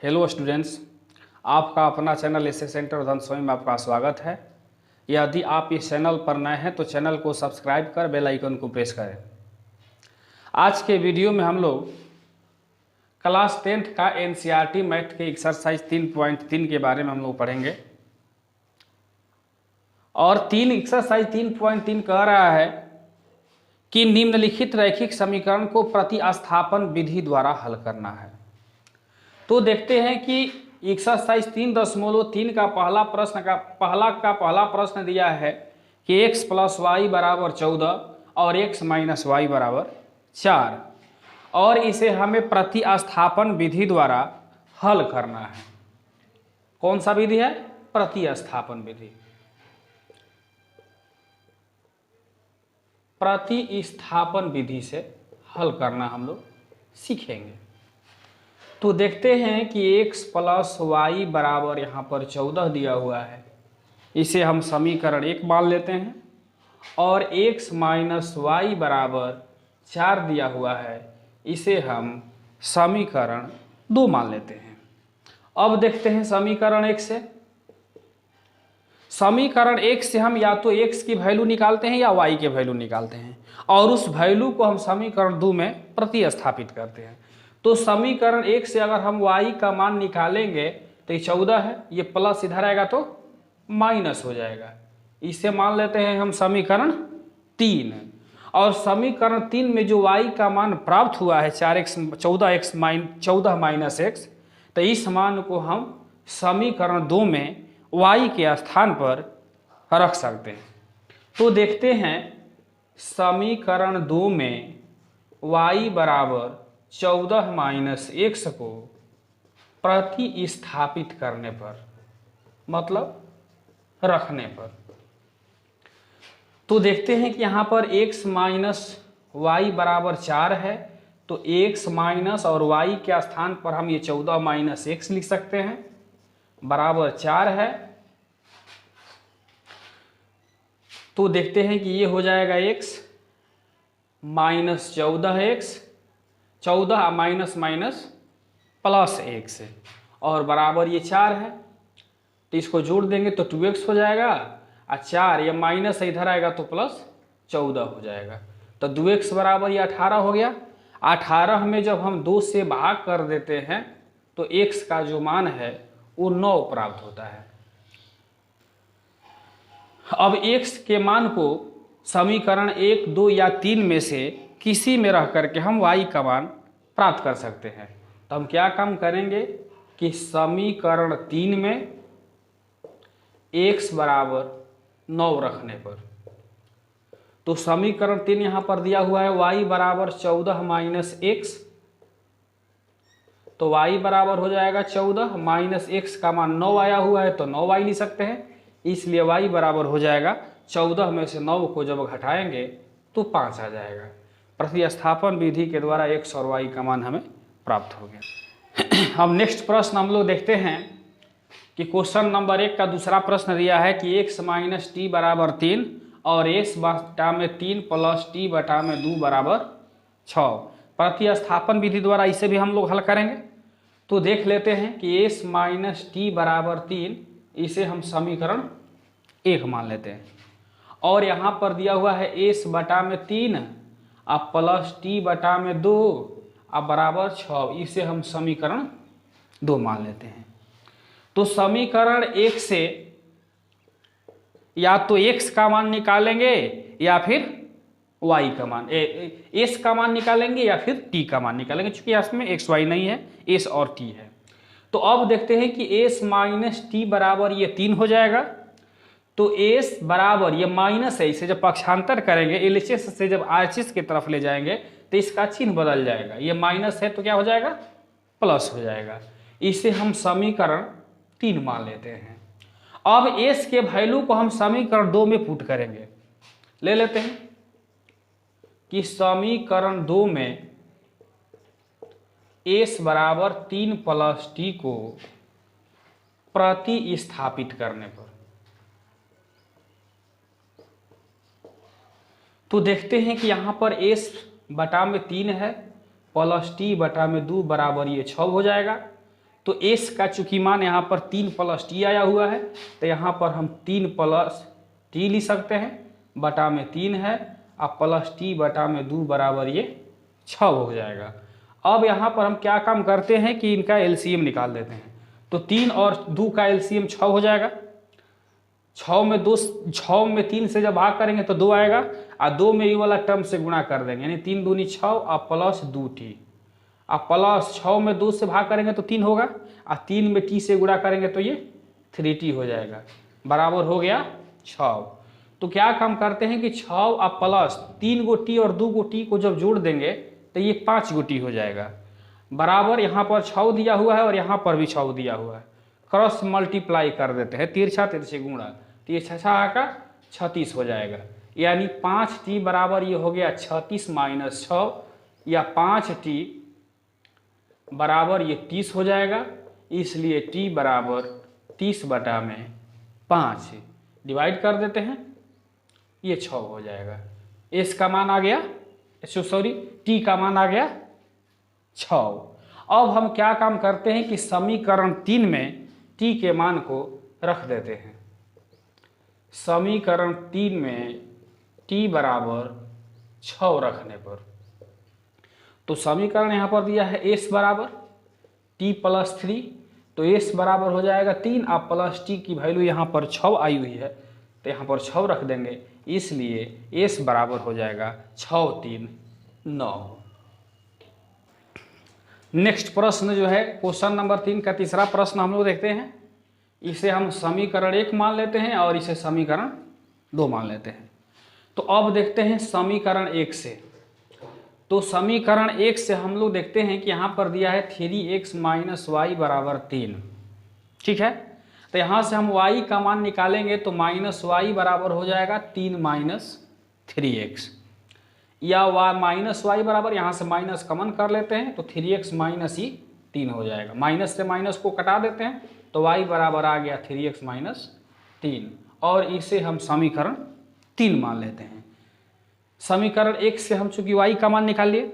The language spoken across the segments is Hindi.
हेलो स्टूडेंट्स, आपका अपना चैनल एसए सेंटर उधन स्वयं में आपका स्वागत है। यदि आप इस चैनल पर नए हैं तो चैनल को सब्सक्राइब कर बेल आइकन को प्रेस करें। आज के वीडियो में हम लोग क्लास 10th का एनसीईआरटी मैथ के एक्सरसाइज 3.3 के बारे में हम लोग पढ़ेंगे। और एक्सरसाइज 3.3 कह रहा है कि निम्नलिखित रैखिक समीकरण को प्रतिस्थापन विधि द्वारा हल करना है। तो देखते हैं कि एक्सरसाइज 3.3 का पहला प्रश्न दिया है कि x + y = 14 और x - y = 4 और इसे हमें प्रतिस्थापन विधि द्वारा हल करना है। कौन सा विधि है? प्रतिस्थापन विधि। प्रतिस्थापन विधि से हल करना हम लोग सीखेंगे। तो देखते हैं कि x + y बराबर यहाँ पर 14 दिया हुआ है, इसे हम समीकरण 1 मान लेते हैं। और x - y बराबर 4 दिया हुआ है, इसे हम समीकरण 2 मान लेते हैं। अब देखते हैं समीकरण 1 से। समीकरण 1 से हम या तो x की वैल्यू निकालते हैं या y के वैल्यू निकालते हैं और उस वैल्यू को हम समीकरण 2 में प्रतिस्थापित करते हैं। तो समीकरण 1 से अगर हम y का मान निकालेंगे तो ये 14 है, ये प्लस इधर आएगा तो माइनस हो जाएगा। इसे मान लेते हैं हम समीकरण 3। और समीकरण 3 में जो y का मान प्राप्त हुआ है 14 - x, तो इस मान को हम समीकरण 2 में y के स्थान पर रख सकते हैं। तो देखते हैं समीकरण 2 में y बराबर 14 - x को प्रतिस्थापित करने पर, मतलब रखने पर, तो देखते हैं कि यहाँ पर x - y बराबर 4 है, तो x माइनस और y के स्थान पर हम ये 14 - x लिख सकते हैं, बराबर 4 है। तो देखते हैं कि ये हो जाएगा x - 14x, 14 माइनस प्लस 1 से, और बराबर ये 4 है। तो इसको जोड़ देंगे तो 2x हो जाएगा, और 4 ये माइनस इधर आएगा तो प्लस 14 हो जाएगा। तो 2x बराबर ये 18 हो गया। 18 में जब हम 2 से भाग कर देते हैं तो x का जो मान है वो 9 प्राप्त होता है। अब x के मान को समीकरण 1, 2 या 3 में से किसी में रह करके हम y का मान प्राप्त कर सकते हैं। तो हम क्या काम करेंगे कि समीकरण 3 में x बराबर 9 रखने पर, तो समीकरण 3 यहां पर दिया हुआ है y बराबर 14 - x, तो y बराबर हो जाएगा 14 - x का मान 9 आया हुआ है तो 9y लिख सकते हैं, इसलिए y बराबर हो जाएगा 14 में से 9 को जब घटाएंगे तो 5 आ जाएगा। प्रतिस्थापन विधि के द्वारा x और y का मान हमें प्राप्त हो गया। अब नेक्स्ट प्रश्न हम लोग देखते हैं कि क्वेश्चन नंबर 1 का दूसरा प्रश्न दिया है कि x - t बराबर 3 और x बटा में 3 प्लस t बटा में 2 बराबर 6। प्रतिस्थापन विधि द्वारा इसे भी हम लोग हल करेंगे। तो देख लेते हैं कि s - t बराबर 3, इसे हम समीकरण 1 मान लेते हैं। और यहाँ पर दिया हुआ है s बटा में 3 अब प्लस t बटा में 2 अब बराबर 6, इसे हम समीकरण 2 मान लेते हैं। तो समीकरण 1 से या तो x का मान निकालेंगे या फिर y का मान, s का मान निकालेंगे या फिर t का मान निकालेंगे, क्योंकि इसमें x y नहीं है, s और t है। तो अब देखते हैं कि s - t बराबर ये 3 हो जाएगा। तो s बराबर ये माइनस है, इसे जब पक्षांतर करेंगे LHS से जब RHS की तरफ ले जाएंगे तो इसका चिन्ह बदल जाएगा। ये माइनस है तो क्या हो जाएगा? प्लस हो जाएगा। इसे हम समीकरण 3 मान लेते हैं। अब s के वैल्यू को हम समीकरण 2 में पुट करेंगे। ले लेते हैं कि समीकरण 2 में s बराबर 3 प्लस t को प्रतिस्थापित करने पर, तो देखते हैं कि यहाँ पर s बटा में 3 है प्लस t बटा में 2 बराबर ये 6 हो जाएगा। तो एस का चूंकि मान यहाँ पर 3 + टी आया हुआ है, तो यहाँ पर हम 3 + टी लिख सकते हैं, बटा में 3 है, अब प्लस टी बटा में 2 बराबर ये 6 हो जाएगा। अब यहाँ पर हम क्या काम करते हैं कि इनका एलसीएम निकाल देते हैं। तो 3 और 2 का एलसीएम 6 हो जाएगा। 6 में 3 से जब भाग करेंगे तो 2 आएगा, और 2 में ये वाला टर्म से गुणा कर देंगे, यानी 3 दूनी 6 और प्लस 2t, और प्लस 6 में 2 से भाग करेंगे तो 3 होगा, और 3 में t से गुणा करेंगे तो ये 3t हो जाएगा, बराबर हो गया 6। तो क्या काम करते हैं कि 6 और प्लस 3 गो टी और 2 गो टी को जब जोड़ देंगे तो ये 5 गो टी हो जाएगा, बराबर यहाँ पर 6 दिया हुआ है और यहाँ पर भी 6 दिया हुआ है, क्रॉस मल्टीप्लाई कर देते हैं, तिरछा तिरछे गुणा, तो ये 6 का 36 हो जाएगा, यानी 5t बराबर ये हो गया 36 - 6, या 5t बराबर ये 30 हो जाएगा, इसलिए t बराबर 30 बटा में 5 डिवाइड कर देते हैं, ये 6 हो जाएगा। s का मान आ गया, सॉरी t का मान आ गया 6। अब हम क्या काम करते हैं कि समीकरण 3 में t के मान को रख देते हैं। समीकरण 3 में t बराबर 6 रखने पर, तो समीकरण यहाँ पर दिया है s बराबर t + 3, तो s बराबर हो जाएगा 3, और प्लस t की वैल्यू यहाँ पर 6 आई हुई है, तो यहाँ पर 6 रख देंगे, इसलिए s बराबर हो जाएगा 6 3 9। नेक्स्ट प्रश्न जो है क्वेश्चन नंबर 3 का तीसरा प्रश्न हम लोग देखते हैं। इसे हम समीकरण 1 मान लेते हैं और इसे समीकरण 2 मान लेते हैं। तो अब देखते हैं समीकरण 1 से। तो समीकरण 1 से हम लोग देखते हैं कि यहाँ पर दिया है 3x - y बराबर 3, ठीक है। तो यहाँ से हम y का मान निकालेंगे तो -y बराबर हो जाएगा 3 - 3x, या -y बराबर यहाँ से माइनस कॉमन कर लेते हैं, तो 3x - ही 3 हो जाएगा, माइनस से माइनस को कटा देते हैं, तो y बराबर आ गया 3x - 3, और इसे हम समीकरण 3 मान लेते हैं। समीकरण 1 से हम चूंकि y का मान निकाल लिए,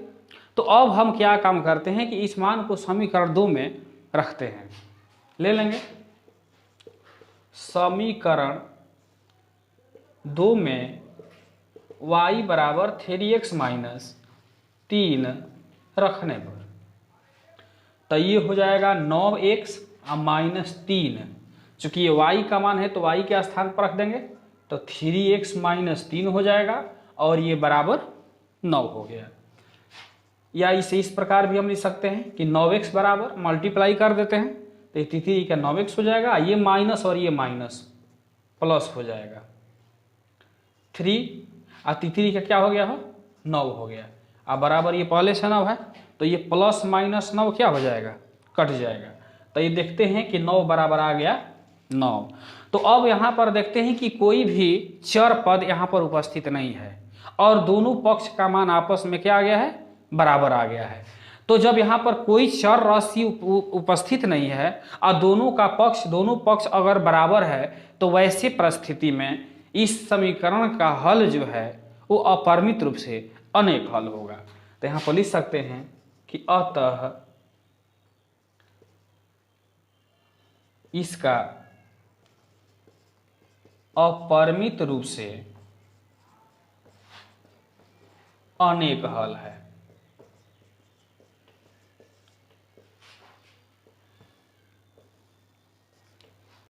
तो अब हम क्या काम करते हैं कि इस मान को समीकरण 2 में रखते हैं। ले लेंगे समीकरण 2 में y बराबर 3x - 3 रखने पर, तो ये हो जाएगा 9x - 3, चूंकि ये y का मान है तो y के स्थान पर रख देंगे, तो 3x - 3 हो जाएगा, और ये बराबर 9 हो गया। या इसे इस प्रकार भी हम लिख सकते हैं कि 9x बराबर मल्टीप्लाई कर देते हैं, तो ये 3 का 9x हो जाएगा, ये माइनस और ये माइनस प्लस हो जाएगा 3, और 3 का क्या हो गया हो 9 हो गया, अब बराबर ये पहले से 9 है, तो ये प्लस माइनस 9 क्या हो जाएगा, कट जाएगा। तो ये देखते हैं कि 9 बराबर आ गया 9। तो अब यहाँ पर देखते हैं कि कोई भी चर पद यहाँ पर उपस्थित नहीं है, और दोनों पक्ष का मान आपस में क्या आ गया है, बराबर आ गया है। तो जब यहाँ पर कोई चर राशि उपस्थित नहीं है और दोनों पक्ष अगर बराबर है, तो वैसे परिस्थिति में इस समीकरण का हल जो है वो अपरिमित रूप से अनेक हल होगा। तो यहाँ पर लिख सकते हैं कि अतः इसका अपरिमित रूप से अनेक हल है।